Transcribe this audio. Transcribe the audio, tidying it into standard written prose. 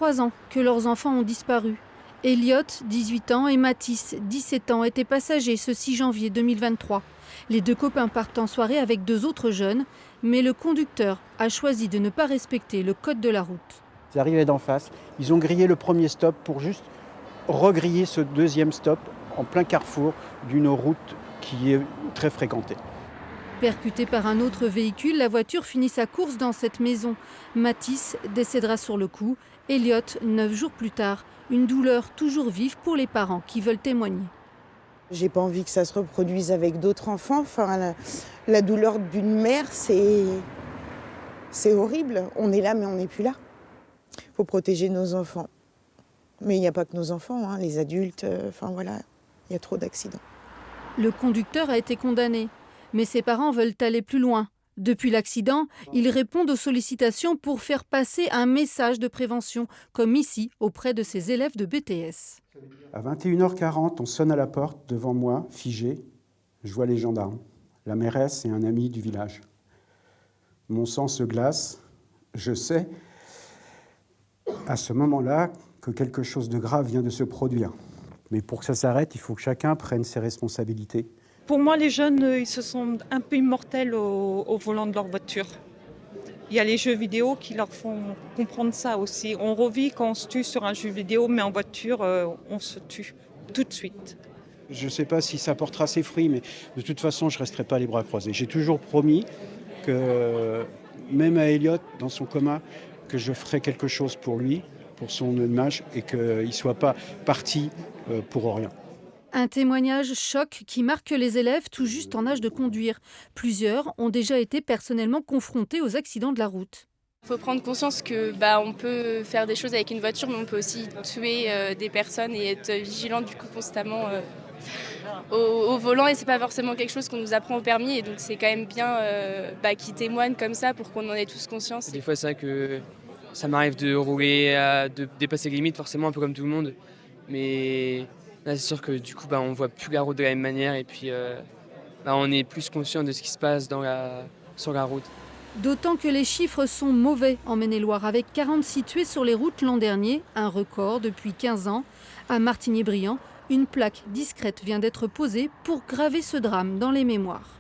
3 ans que leurs enfants ont disparu. Elliot, 18 ans, et Mathis, 17 ans, étaient passagers ce 6 janvier 2023. Les deux copains partent en soirée avec 2 autres jeunes, mais le conducteur a choisi de ne pas respecter le code de la route. Ils arrivaient d'en face, ils ont grillé le premier stop pour juste regriller ce deuxième stop en plein carrefour d'une route qui est très fréquentée. Percutée par un autre véhicule, la voiture finit sa course dans cette maison. Mathis décédera sur le coup. Elliot, 9 jours plus tard. Une douleur toujours vive pour les parents qui veulent témoigner. J'ai pas envie que ça se reproduise avec d'autres enfants. Enfin, la douleur d'une mère, c'est horrible. On est là, mais on n'est plus là. Il faut protéger nos enfants. Mais il n'y a pas que nos enfants, hein, les adultes. Enfin voilà, il y a trop d'accidents. Le conducteur a été condamné, mais ses parents veulent aller plus loin. Depuis l'accident, ils répondent aux sollicitations pour faire passer un message de prévention, comme ici, auprès de ces élèves de BTS. À 21h40, on sonne à la porte devant moi, figé. Je vois les gendarmes, la mairesse et un ami du village. Mon sang se glace. Je sais, à ce moment-là, que quelque chose de grave vient de se produire. Mais pour que ça s'arrête, il faut que chacun prenne ses responsabilités. Pour moi, les jeunes, ils se sentent un peu immortels au volant de leur voiture. Il y a les jeux vidéo qui leur font comprendre ça aussi. On revit quand on se tue sur un jeu vidéo, mais en voiture, on se tue tout de suite. Je ne sais pas si ça portera ses fruits, mais de toute façon, je ne resterai pas les bras croisés. J'ai toujours promis que, même à Elliot, dans son coma, que je ferai quelque chose pour lui, pour son image, et qu'il ne soit pas parti pour rien. Un témoignage choc qui marque les élèves tout juste en âge de conduire. Plusieurs ont déjà été personnellement confrontés aux accidents de la route. Il faut prendre conscience que on peut faire des choses avec une voiture, mais on peut aussi tuer des personnes et être vigilant du coup constamment au volant. Et c'est pas forcément quelque chose qu'on nous apprend au permis. Et donc c'est quand même bien qu'ils témoignent comme ça pour qu'on en ait tous conscience. Des fois c'est vrai que ça m'arrive de rouler, de dépasser les limites forcément un peu comme tout le monde. Mais là, c'est sûr que du coup on voit plus la route de la même manière et puis on est plus conscient de ce qui se passe sur la route. D'autant que les chiffres sont mauvais en Maine-et-Loire, avec 46 tués sur les routes l'an dernier, un record depuis 15 ans. À Martigny-Briand, une plaque discrète vient d'être posée pour graver ce drame dans les mémoires.